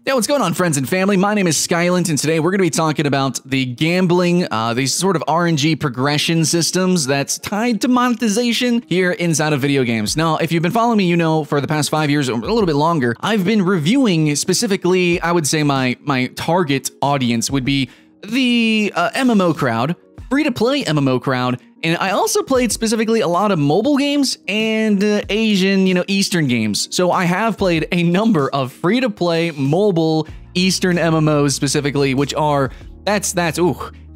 Yeah, what's going on, friends and family? My name is Skylent, and today we're going to be talking about the gambling, these sort of RNG progression systems that's tied to monetization here inside of video games. Now, if you've been following me, you know for the past 5 years or a little bit longer, I've been reviewing specifically, I would say my target audience would be the MMO crowd, free-to-play MMO crowd, and I also played specifically a lot of mobile games and Asian, Eastern games. So I have played a number of free-to-play mobile Eastern MMOs specifically, which are, that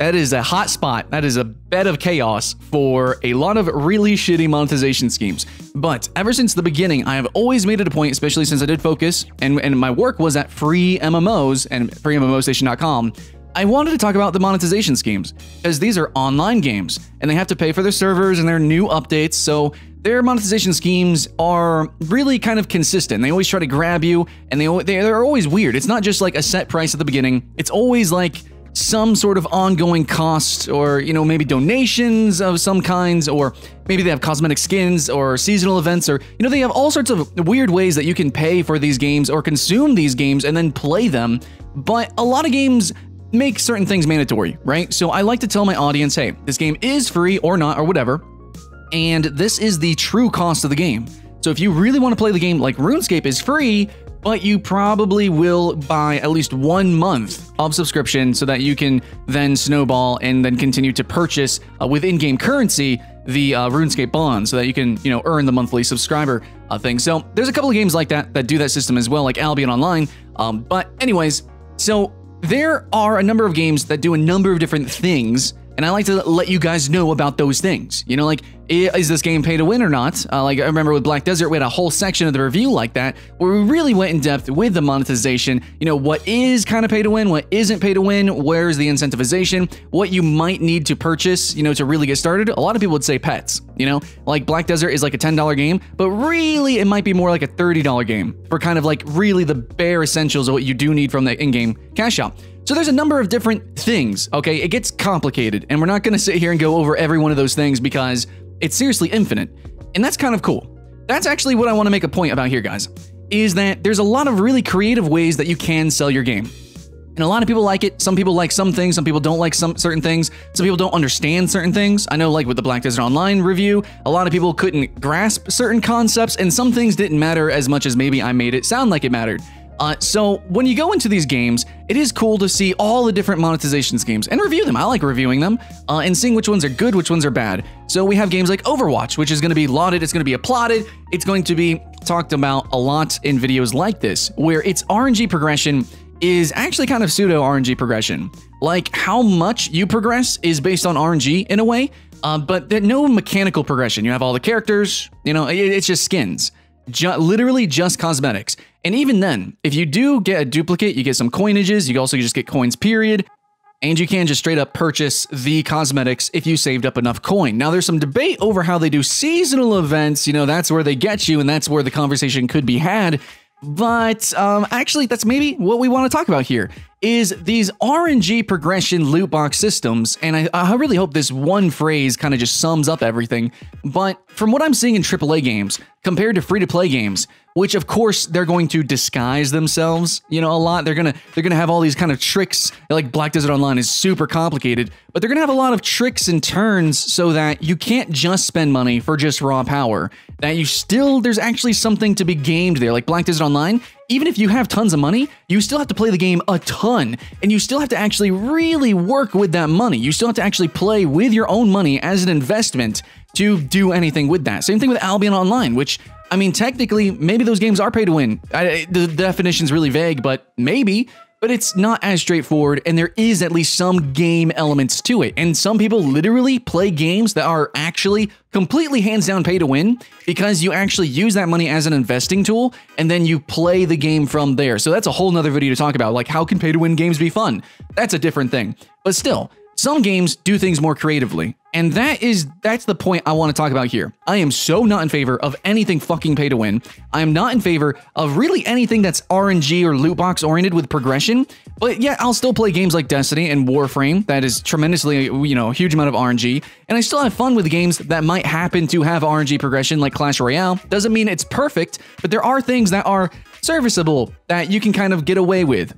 is a hot spot. That is a bed of chaos for a lot of really shitty monetization schemes. But ever since the beginning, I have always made it a point, especially since I did focus, and my work was at free MMOs and freemmostation.com. I wanted to talk about the monetization schemes, because these are online games, and they have to pay for their servers and their new updates, so their monetization schemes are really kind of consistent. They always try to grab you, and they're always weird. It's not just like a set price at the beginning. It's always like some sort of ongoing cost, or maybe donations of some kinds, or maybe they have cosmetic skins or seasonal events, or they have all sorts of weird ways that you can pay for these games or consume these games and then play them. But a lot of games make certain things mandatory, right? So I like to tell my audience, hey, this game is free or not or whatever, and this is the true cost of the game. So if you really want to play the game, like RuneScape is free, but you probably will buy at least 1 month of subscription so that you can then snowball and then continue to purchase with in-game currency the RuneScape bond so that you can, earn the monthly subscriber thing. So there's a couple of games like that do that system as well, like Albion Online. But anyways, so there are a number of games that do a number of different things, and I like to let you guys know about those things. Like, is this game pay to win or not? Like, I remember with Black Desert, we had a whole section of the review like that, where we really went in depth with the monetization. What is kind of pay to win, what isn't pay to win, where's the incentivization, what you might need to purchase, to really get started. A lot of people would say pets, like Black Desert is like a $10 game, but really it might be more like a $30 game for kind of like really the bare essentials of what you do need from the in-game cash out. So there's a number of different things, okay? It gets complicated, and we're not going to sit here and go over every one of those things because it's seriously infinite, and that's kind of cool. That's actually what I want to make a point about here, guys, is that there's a lot of really creative ways that you can sell your game. And a lot of people like it. Some people like some things. Some people don't like some certain things. Some people don't understand certain things. I know, like with the Black Desert Online review, a lot of people couldn't grasp certain concepts, and some things didn't matter as much as maybe I made it sound like it mattered. So when you go into these games, it is cool to see all the different monetization schemes and review them. I like reviewing them and seeing which ones are good, which ones are bad. So we have games like Overwatch, which is going to be lauded, it's going to be applauded, it's going to be talked about a lot in videos like this, where its RNG progression is actually kind of pseudo RNG progression. Like, how much you progress is based on RNG in a way, but there's no mechanical progression. You have all the characters, it's just skins. Literally just cosmetics. And even then, if you do get a duplicate, you get some coinages, you also just get coins, period. And you can just straight up purchase the cosmetics if you saved up enough coin. Now, there's some debate over how they do seasonal events. That's where they get you, and that's where the conversation could be had. But actually, that's maybe what we want to talk about here, is these RNG progression loot box systems. And I really hope this one phrase kind of just sums up everything. But from what I'm seeing in AAA games, compared to free-to-play games, which of course they're going to disguise themselves, a lot. They're gonna have all these kind of tricks. Like Black Desert Online is super complicated, but they're gonna have a lot of tricks and turns so that you can't just spend money for just raw power. That there's actually something to be gamed there. Like Black Desert Online, even if you have tons of money, you still have to play the game a ton, and you still have to actually really work with that money. You still have to actually play with your own money as an investment to do anything with that. Same thing with Albion Online, which, I mean, technically, maybe those games are pay to win. The definition's really vague, but maybe. But it's not as straightforward, and there is at least some game elements to it. And some people literally play games that are actually completely hands down pay to win because you actually use that money as an investing tool, and then you play the game from there. So that's a whole nother video to talk about, like how can pay to win games be fun? That's a different thing. But still, some games do things more creatively. And that's the point I want to talk about here. I am so not in favor of anything fucking pay to win. I am not in favor of really anything that's RNG or loot box oriented with progression. But yeah, I'll still play games like Destiny and Warframe that is tremendously, a huge amount of RNG. And I still have fun with games that might happen to have RNG progression like Clash Royale. Doesn't mean it's perfect, but there are things that are serviceable, that you can kind of get away with.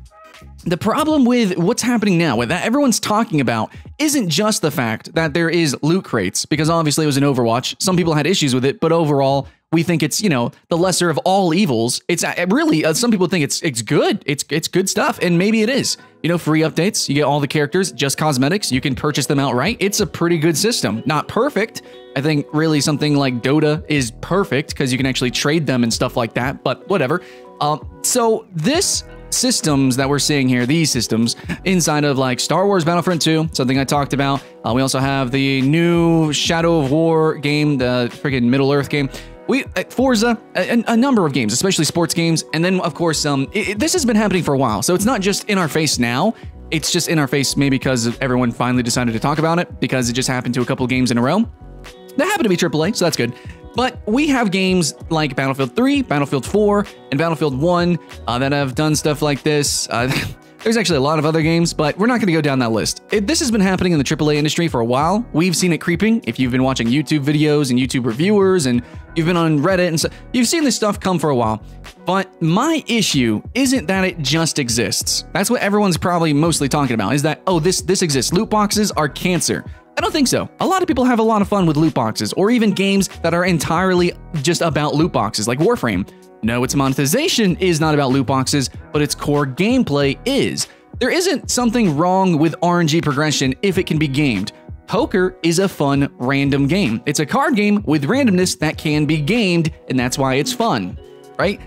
The problem with what's happening now, what that everyone's talking about, isn't just the fact that there is loot crates, because obviously it was an Overwatch. Some people had issues with it, but overall, we think it's, you know, the lesser of all evils. It's really, some people think it's good. It's good stuff, and maybe it is. You know, free updates, you get all the characters, just cosmetics, you can purchase them outright. It's a pretty good system. Not perfect. I think really something like Dota is perfect because you can actually trade them and stuff like that, but whatever. So this systems that we're seeing here, these systems inside of like Star Wars Battlefront 2, something I talked about. We also have the new Shadow of War game, the freaking Middle Earth game. Forza, a number of games, especially sports games. And then of course, this has been happening for a while. So it's not just in our face now. It's just in our face maybe because everyone finally decided to talk about it, because it just happened to a couple of games in a row. That happened to be AAA, so that's good. But we have games like Battlefield 3, Battlefield 4, and Battlefield 1 that have done stuff like this. There's actually a lot of other games, but we're not going to go down that list. This has been happening in the AAA industry for a while. We've seen it creeping. If you've been watching YouTube videos and YouTube reviewers, and you've been on Reddit and so, you've seen this stuff come for a while. But my issue isn't that it just exists. That's what everyone's probably mostly talking about, is that, oh, this exists. Loot boxes are cancer. I don't think so. A lot of people have a lot of fun with loot boxes, or even games that are entirely just about loot boxes, like Warframe. No, its monetization is not about loot boxes, but its core gameplay is. There isn't something wrong with RNG progression if it can be gamed. Poker is a fun, random game. It's a card game with randomness that can be gamed, and that's why it's fun, right?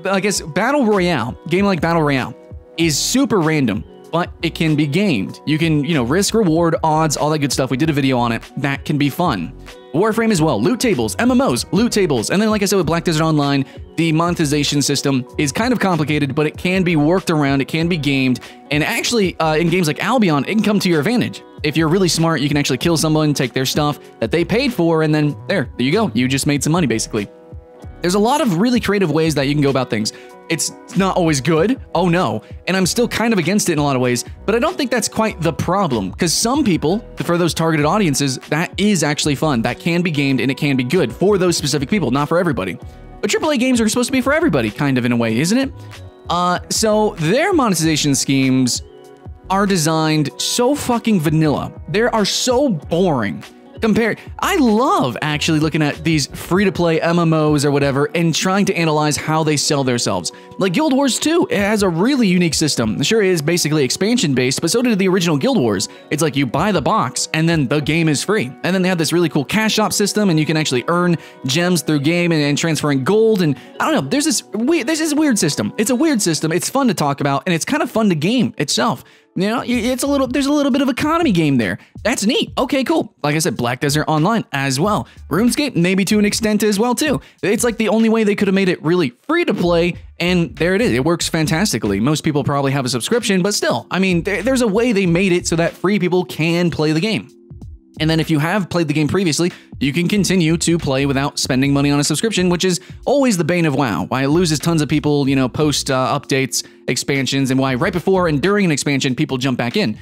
I guess Battle Royale, game like Battle Royale, is super random, but it can be gamed. You can, you know, risk, reward, odds, all that good stuff. We did a video on it. That can be fun. Warframe as well, loot tables, MMOs, loot tables. And then like I said with Black Desert Online, the monetization system is kind of complicated, but it can be worked around, it can be gamed. And actually, in games like Albion, it can come to your advantage. If you're really smart, you can actually kill someone, take their stuff that they paid for, and then there you go. You just made some money, basically. There's a lot of really creative ways that you can go about things. It's not always good, oh no, and I'm still kind of against it in a lot of ways, but I don't think that's quite the problem, because some people, for those targeted audiences, that is actually fun. That can be gamed and it can be good for those specific people, not for everybody. But AAA games are supposed to be for everybody, kind of in a way, isn't it? So their monetization schemes are designed so fucking vanilla. They are so boring. Compared, I love actually looking at these free-to-play MMOs or whatever and trying to analyze how they sell themselves. Like Guild Wars 2, it has a really unique system. Sure, it is basically expansion-based, but so did the original Guild Wars. It's like you buy the box and then the game is free. And then they have this really cool cash shop system, and you can actually earn gems through game and transferring gold. And I don't know, there's this weird system. It's a weird system. It's fun to talk about, and it's kind of fun to game itself. You know, there's a little bit of economy game there. That's neat. Okay, cool. Like I said, Black Desert Online as well. RuneScape, maybe to an extent as well too. It's like the only way they could have made it really free to play, and there it is. It works fantastically. Most people probably have a subscription, but still, I mean, there's a way they made it so that free people can play the game. And then if you have played the game previously, you can continue to play without spending money on a subscription, which is always the bane of WoW. Why it loses tons of people, you know, post updates, expansions, and why right before and during an expansion, people jump back in.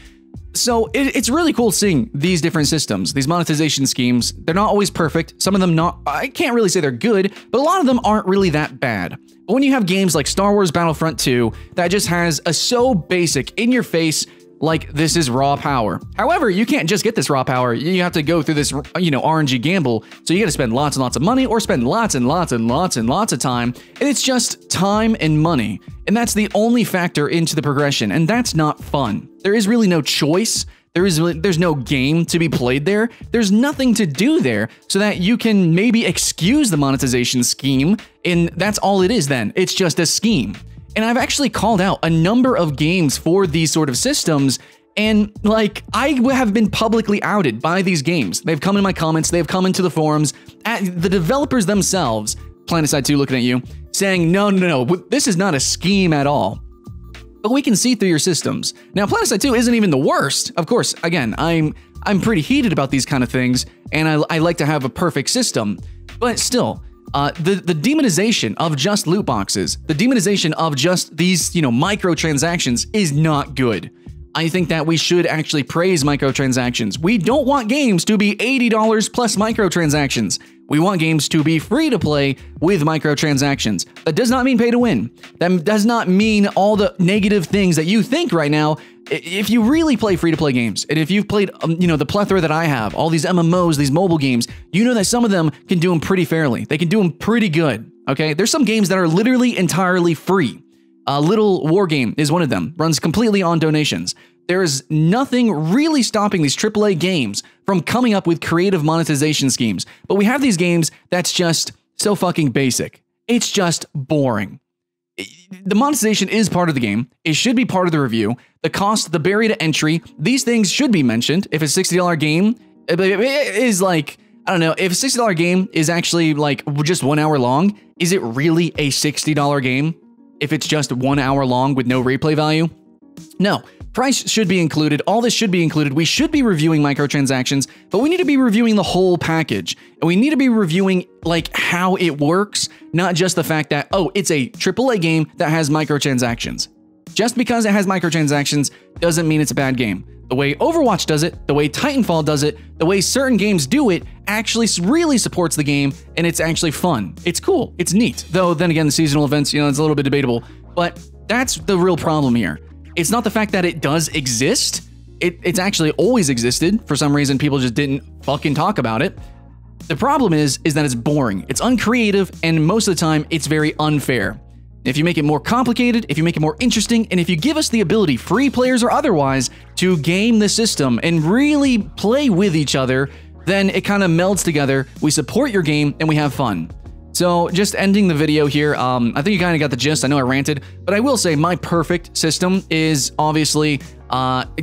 So it's really cool seeing these different systems, these monetization schemes. They're not always perfect. Some of them I can't really say they're good, but a lot of them aren't really that bad. But when you have games like Star Wars Battlefront 2 that just has a so basic, in-your-face, like this is raw power. However, you can't just get this raw power. You have to go through this, you know, RNG gamble. So you got to spend lots and lots of money, or spend lots and lots and lots and lots of time. And it's just time and money. And that's the only factor into the progression. And that's not fun. There is really no choice. There's no game to be played there. There's nothing to do there, so that you can maybe excuse the monetization scheme. And that's all it is then. It's just a scheme. And I've actually called out a number of games for these sort of systems, and like I have been publicly outed by these games. They've come in my comments, they've come into the forums, the developers themselves, PlanetSide 2 looking at you, saying, no, this is not a scheme at all. But we can see through your systems. Now, PlanetSide 2 isn't even the worst. Of course, again, I'm pretty heated about these kind of things, and I like to have a perfect system, but still, the demonization of just loot boxes, the demonization of just these, you know, microtransactions is not good. I think that we should actually praise microtransactions. We don't want games to be $80 plus microtransactions. We want games to be free to play with microtransactions. That does not mean pay to win. That does not mean all the negative things that you think right now. If you really play free to play games, and if you've played, the plethora that I have, all these MMOs, these mobile games, you know that some of them can do them pretty fairly. They can do them pretty good. Okay, there's some games that are literally entirely free. Little War Game is one of them, runs completely on donations. There is nothing really stopping these AAA games from coming up with creative monetization schemes. But we have these games that's just so fucking basic. It's just boring. The monetization is part of the game. It should be part of the review. The cost, the barrier to entry, these things should be mentioned. If a $60 game is like, I don't know, if a $60 game is actually like just 1 hour long, is it really a $60 game? If it's just 1 hour long with no replay value? No, price should be included. All this should be included. We should be reviewing microtransactions, but we need to be reviewing the whole package. And we need to be reviewing like how it works, not just the fact that, oh, it's a AAA game that has microtransactions. Just because it has microtransactions doesn't mean it's a bad game. The way Overwatch does it, the way Titanfall does it, the way certain games do it actually really supports the game, and it's actually fun. It's cool. It's neat. Though, then again, the seasonal events, it's a little bit debatable. But that's the real problem here. It's not the fact that it does exist. It's actually always existed. For some reason, people just didn't fucking talk about it. The problem is that it's boring. It's uncreative, and most of the time, it's very unfair. If you make it more complicated, if you make it more interesting, and if you give us the ability, free players or otherwise, to game the system and really play with each other, then it kind of melds together. We support your game and we have fun. So just ending the video here, I think you kind of got the gist. I know I ranted, but I will say my perfect system is obviously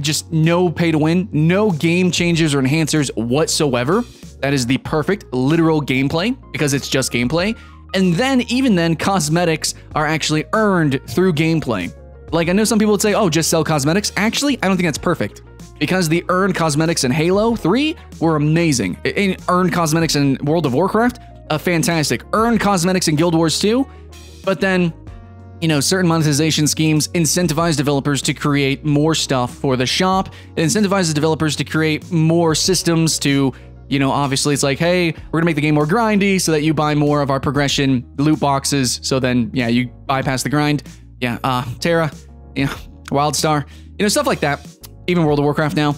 just no pay to win, no game changers or enhancers whatsoever. That is the perfect literal gameplay because it's just gameplay. And then, even then, cosmetics are actually earned through gameplay. Like, I know some people would say, oh, just sell cosmetics. Actually, I don't think that's perfect. Because the earned cosmetics in Halo 3 were amazing. Earned cosmetics in World of Warcraft, fantastic. Earned cosmetics in Guild Wars 2. But then, certain monetization schemes incentivize developers to create more stuff for the shop. It incentivizes developers to create more systems to... obviously it's like, hey, we're gonna make the game more grindy so that you buy more of our progression loot boxes. So then, yeah, you bypass the grind. Yeah, Terra, Wildstar, stuff like that. Even World of Warcraft now.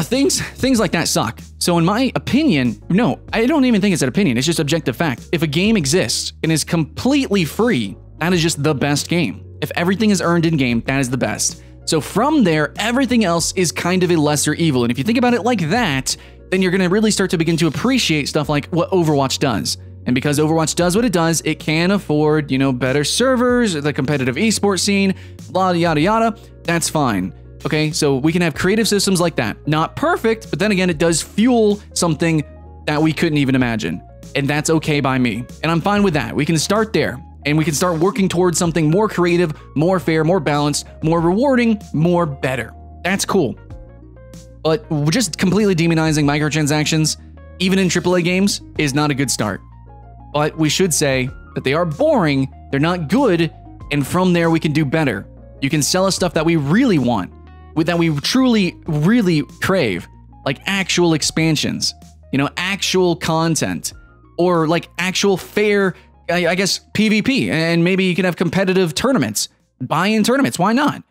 Things like that suck. So in my opinion, no, I don't even think it's an opinion. It's just objective fact. If a game exists and is completely free, that is just the best game. If everything is earned in game, that is the best. So from there, everything else is kind of a lesser evil. And if you think about it like that, then you're going to really start to begin to appreciate stuff like what Overwatch does. And because Overwatch does what it does, it can afford, better servers, the competitive esports scene, blah, yada, yada. That's fine. Okay, so we can have creative systems like that. Not perfect, but then again, it does fuel something that we couldn't even imagine. And that's okay by me. And I'm fine with that. We can start there. And we can start working towards something more creative, more fair, more balanced, more rewarding, more better. That's cool. But just completely demonizing microtransactions, even in AAA games, is not a good start. But we should say that they are boring, they're not good, and from there we can do better. You can sell us stuff that we really want, that we truly, really crave, like actual expansions, actual content, or like actual fair, I guess, PvP, and maybe you can have competitive tournaments, buy-in tournaments, why not?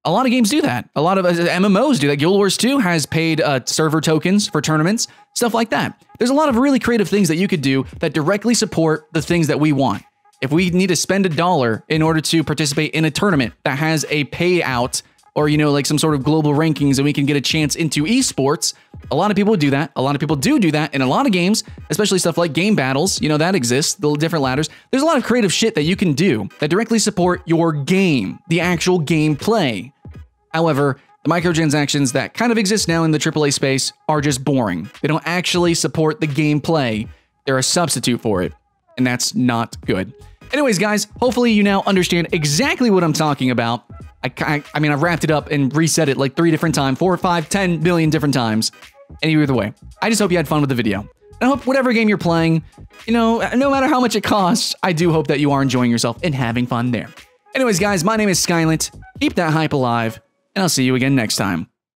A lot of games do that. A lot of MMOs do that. Guild Wars 2 has paid server tokens for tournaments, stuff like that. There's a lot of really creative things that you could do that directly support the things that we want. If we need to spend $1 in order to participate in a tournament that has a payout or, like some sort of global rankings and we can get a chance into esports, a lot of people do that. A lot of people do that in a lot of games, especially stuff like game battles. That exists, the different ladders. There's a lot of creative shit that you can do that directly support your game, the actual gameplay. However, the microtransactions that kind of exist now in the AAA space are just boring. They don't actually support the gameplay. They're a substitute for it, and that's not good. Anyways, guys, hopefully you now understand exactly what I'm talking about. I mean, I've wrapped it up and reset it like 3 different times, 4, 5, 10 billion different times. Either way, I just hope you had fun with the video. I hope whatever game you're playing, no matter how much it costs, I do hope that you are enjoying yourself and having fun there. Anyways, guys, my name is Skylent. Keep that hype alive. and I'll see you again next time.